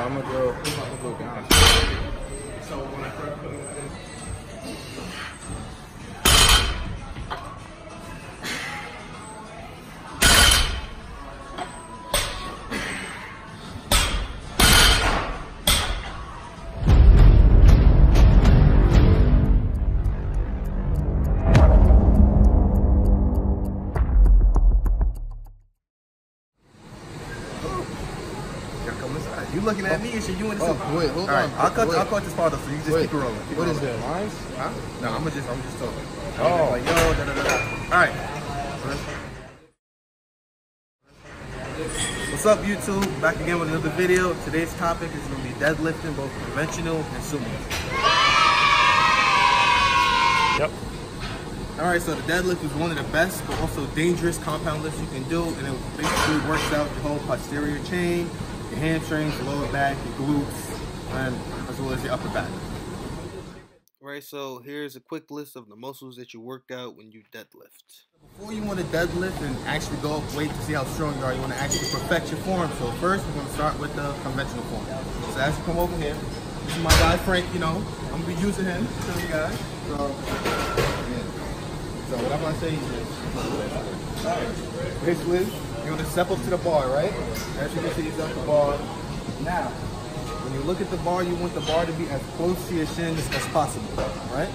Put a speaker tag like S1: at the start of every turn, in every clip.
S1: I'm gonna go down. So when I start putting this, you looking at me and shit, you in the suit.
S2: Wait, hold on.
S1: Alright, I'll cut this part off so you just keep it rolling.
S2: What is that, lines?
S1: Huh? No, I'm just talking.
S2: Oh.
S1: Like, yo, da da da da. Alright. What's up, YouTube? Back again with another video. Today's topic is going to be deadlifting, both conventional and sumo.
S2: Yep.
S1: Alright, so the deadlift is one of the best, but also dangerous compound lifts you can do, and it basically works out your whole posterior chain, your hamstrings, your lower back, your glutes, and as well as your upper back. Alright, so here's a quick list of the muscles that you work out when you deadlift. Before you want to deadlift and actually go up weight to see how strong you are, you want to actually perfect your form. So first, we're going to start with the conventional form. So as you come over here, this is my guy Frank, you know, I'm going to be using him to show you guys. So what I'm going to say is this. Alright, basically, you're going to step up to the bar, right? As you can see, it's up the bar. Now, when you look at the bar, you want the bar to be as close to your shins as possible, right?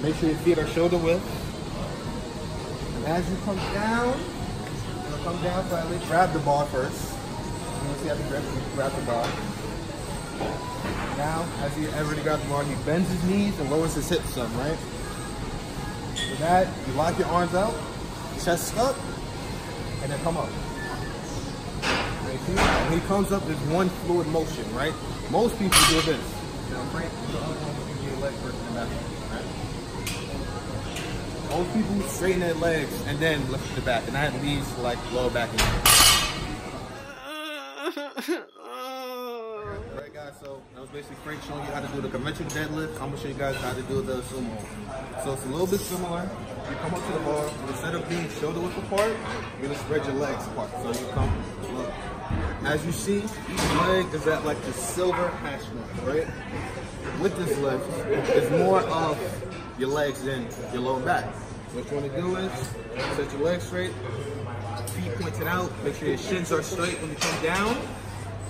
S1: Make sure your feet are shoulder width. And as you come down, you're going to come down slightly, grab the bar first. You're going to see how to grab the bar. Now, as he already grabbed the bar, he bends his knees and lowers his hips some, right? With that, you lock your arms out, chest up, and then come up. When he comes up, there's one fluid motion, right? Most people do this. You know, Frank, the other one will your leg first and back, right? Most people straighten their legs and then lift the back, and that leads to like lower back and Alright guys, so that was basically Frank showing you how to do the conventional deadlift. I'm gonna show you guys how to do the sumo. So it's a little bit similar. You come up to the bar, instead of being shoulder width apart, you're gonna spread your legs apart. So you come, look. As you see, each leg is at like the silver hash mark, right? With this lift, it's more of your legs than your lower back. So what you want to do is set your legs straight, feet pointed out, make sure your shins are straight when you come down.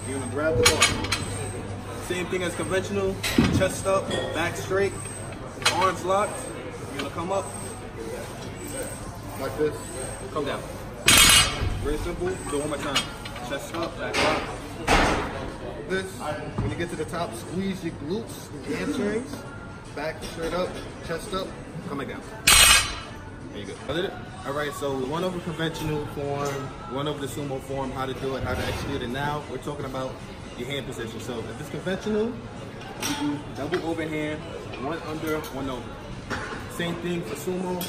S1: You're gonna grab the bar. Same thing as conventional, chest up, back straight, arms locked. You're gonna come up like this, come down. Very simple, do it one more time. Chest up, back up. This, when you get to the top, squeeze your glutes, your hamstrings, back straight up, chest up, coming down. There you go. Alright, so one over conventional form, one over the sumo form, how to do it, how to execute it. Now, we're talking about your hand position. So if it's conventional, you do double overhand, one under, one over. Same thing for sumo,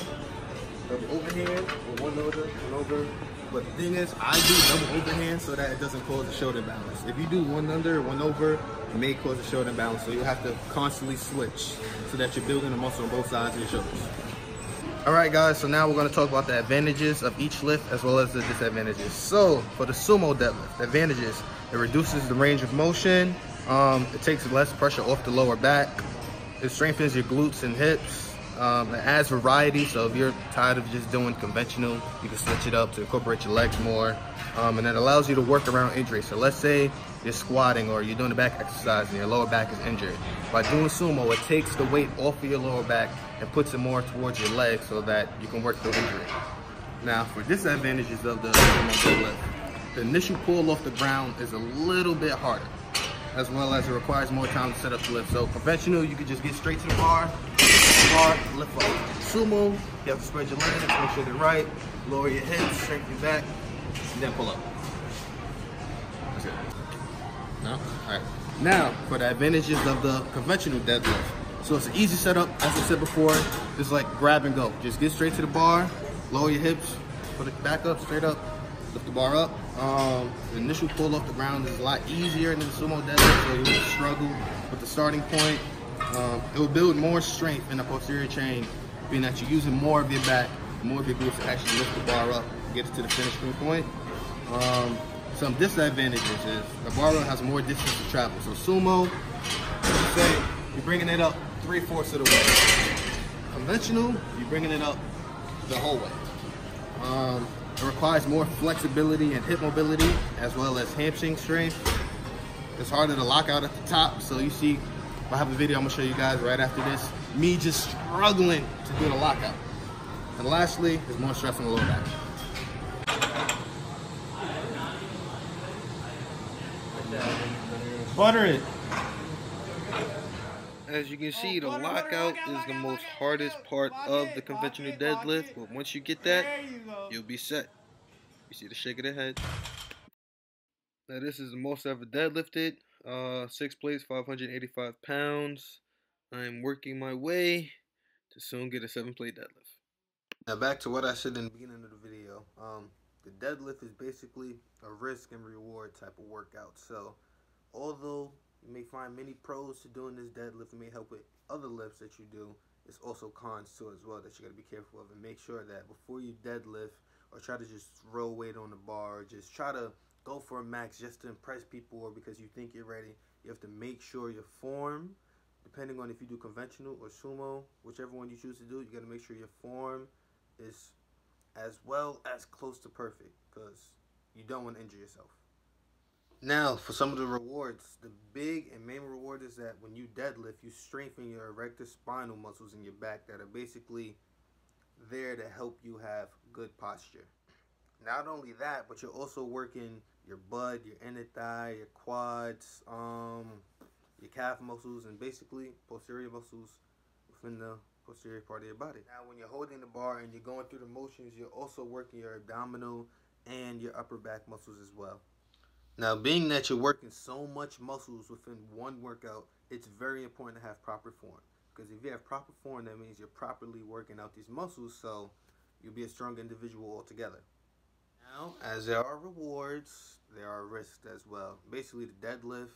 S1: double overhand, or one over. But the thing is, I do double overhand so that it doesn't cause a shoulder imbalance. If you do one under, one over, it may cause a shoulder imbalance. So you have to constantly switch so that you're building a muscle on both sides of your shoulders. Alright guys, so now we're going to talk about the advantages of each lift as well as the disadvantages. So for the sumo deadlift, the advantages, it reduces the range of motion, it takes less pressure off the lower back, it strengthens your glutes and hips, it adds variety, so if you're tired of just doing conventional, you can switch it up to incorporate your legs more, and it allows you to work around injury. So let's say you're squatting or you're doing a back exercise and your lower back is injured. By doing sumo, it takes the weight off of your lower back and puts it more towards your legs so that you can work through injury. Now, for disadvantages of the sumo deadlift, the initial pull off the ground is a little bit harder, as well as it requires more time to set up the lift. So conventional, you can just get straight to the bar, lift up. Sumo, you have to spread your legs, make sure they're right, lower your hips, strengthen your back, and then pull up. That's it. No? Alright. Now, for the advantages of the conventional deadlift. So it's an easy setup, as I said before, just like grab and go. Just get straight to the bar, lower your hips, put it back up, straight up, lift the bar up. The initial pull off the ground is a lot easier than the sumo deadlift, so you won't struggle with the starting point. It will build more strength in the posterior chain, being that you're using more of your back, more of your glutes to actually lift the bar up, get it to the finishing point. Some disadvantages is the barbell has more distance to travel. So sumo, say you're bringing it up 3/4 of the way. Conventional, you're bringing it up the whole way. It requires more flexibility and hip mobility as well as hamstring strength. It's harder to lock out at the top. So you see, I have a video I'm gonna show you guys right after this. Me just struggling to do the lockout. And lastly, there's more stress on the lower back.
S2: Butter it.
S1: As you can see, the lockout is the most hardest part of the conventional deadlift, but once you get that, you'll be set. You see the shake of the head. Now this is the most I've ever deadlifted. 6 plates, 585 pounds. I'm working my way to soon get a 7-plate deadlift. Now back to what I said in the beginning of the video. The deadlift is basically a risk and reward type of workout. So although you may find many pros to doing this deadlift, it may help with other lifts that you do, it's also cons to it as well that you got to be careful of, and make sure that before you deadlift or try to just throw weight on the bar or just try to go for a max just to impress people or because you think you're ready, you have to make sure your form, depending on if you do conventional or sumo, whichever one you choose to do, you got to make sure your form is as well as close to perfect, because you don't want to injure yourself. Now, for some of the rewards, the big and main reward is that when you deadlift, you strengthen your erector spinal muscles in your back that are basically there to help you have good posture. Not only that, but you're also working your butt, your inner thigh, your quads, your calf muscles, and basically posterior muscles within the posterior part of your body. Now, when you're holding the bar and you're going through the motions, you're also working your abdominal and your upper back muscles as well. Now, being that you're working so much muscles within one workout, it's very important to have proper form. Because if you have proper form, that means you're properly working out these muscles, so you'll be a strong individual altogether. Now, as there are rewards, there are risks as well. Basically, the deadlift,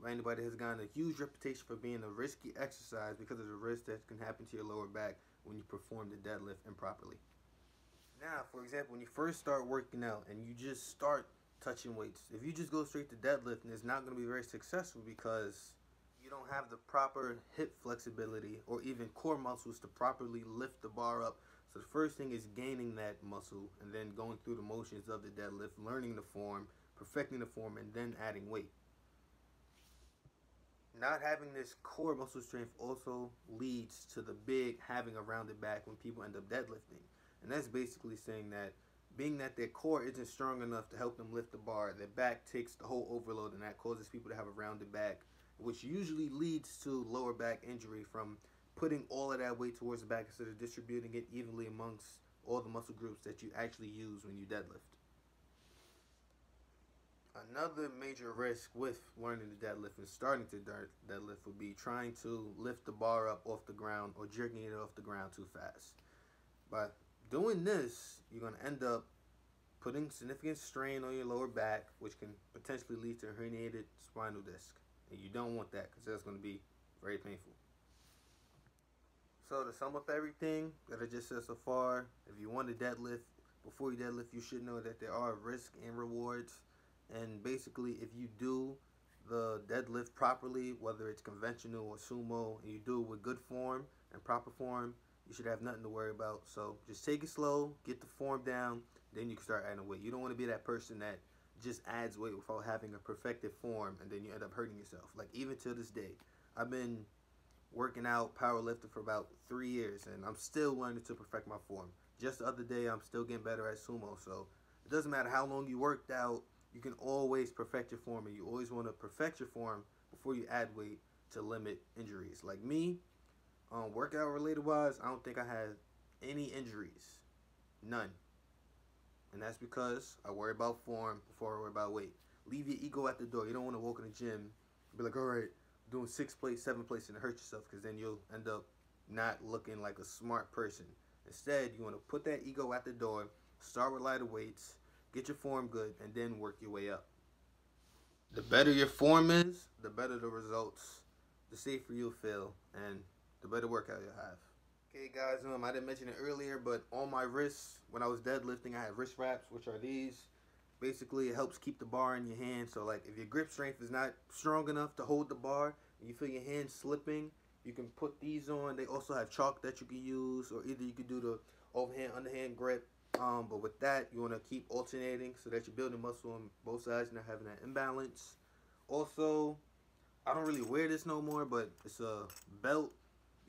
S1: anybody has gotten a huge reputation for being a risky exercise because of the risk that can happen to your lower back when you perform the deadlift improperly. Now, for example, when you first start working out and you just start touching weights, if you just go straight to deadlifting, it's not going to be very successful because you don't have the proper hip flexibility or even core muscles to properly lift the bar up. So the first thing is gaining that muscle and then going through the motions of the deadlift, learning the form, perfecting the form, and then adding weight. Not having this core muscle strength also leads to the big having a rounded back when people end up deadlifting. And that's basically saying that being that their core isn't strong enough to help them lift the bar, their back takes the whole overload, and that causes people to have a rounded back, which usually leads to lower back injury from putting all of that weight towards the back instead of distributing it evenly amongst all the muscle groups that you actually use when you deadlift. Another major risk with learning to deadlift and starting to deadlift would be trying to lift the bar up off the ground or jerking it off the ground too fast. By doing this, you're going to end up putting significant strain on your lower back, which can potentially lead to a herniated spinal disc. And you don't want that because that's going to be very painful. So to sum up everything that I just said so far, if you want to deadlift, before you deadlift, you should know that there are risks and rewards. And basically, if you do the deadlift properly, whether it's conventional or sumo, and you do it with good form and proper form, you should have nothing to worry about. So just take it slow, get the form down, then you can start adding weight. You don't want to be that person that just adds weight without having a perfected form, and then you end up hurting yourself. Like, even to this day, I've been working out, powerlifting for about 3 years, and I'm still learning to perfect my form. Just the other day, I'm still getting better at sumo. So it doesn't matter how long you worked out, you can always perfect your form, and you always want to perfect your form before you add weight to limit injuries. Like me, workout related wise, I don't think I had any injuries. None. And that's because I worry about form before I worry about weight. Leave your ego at the door. You don't want to walk in the gym and be like, all right, I'm doing 6 plates, 7 plates, and hurt yourself, because then you'll end up not looking like a smart person. Instead, you want to put that ego at the door, start with lighter weights, get your form good, and then work your way up. The better your form is, the better the results, the safer you'll feel, and the better workout you'll have. Okay guys, I didn't mention it earlier, but on my wrists, when I was deadlifting, I had wrist wraps, which are these. Basically, it helps keep the bar in your hand. So like if your grip strength is not strong enough to hold the bar and you feel your hand slipping, you can put these on. They also have chalk that you can use, or either you could do the overhand, underhand grip. But with that, you want to keep alternating so that you're building muscle on both sides, not having that imbalance. Also, I don't really wear this no more, but it's a belt.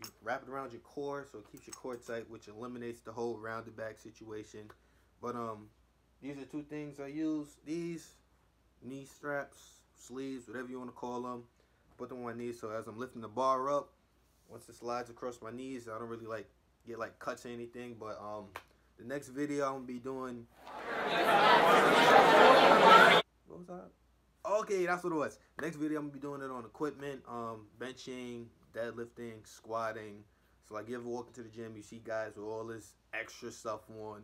S1: You wrap it around your core so it keeps your core tight, which eliminates the whole rounded back situation. But these are two things I use. These knee straps, sleeves, whatever you want to call them. Put them on my knees so as I'm lifting the bar up, once it slides across my knees, I don't really like get like cuts or anything. But the next video I'm gonna be doing. What was that? Okay, that's what it was. Next video I'm gonna be doing it on equipment, benching, deadlifting, squatting. So like you ever walk into the gym, you see guys with all this extra stuff on.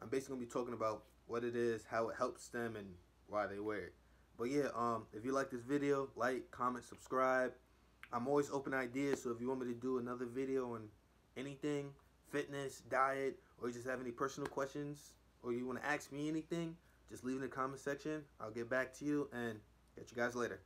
S1: I'm basically gonna be talking about what it is, how it helps them, and why they wear it. But yeah, if you like this video, like, comment, subscribe. I'm always open to ideas, so if you want me to do another video on anything, fitness, diet, or you just have any personal questions, or you want to ask me anything, just leave it in the comment section. I'll get back to you and catch you guys later.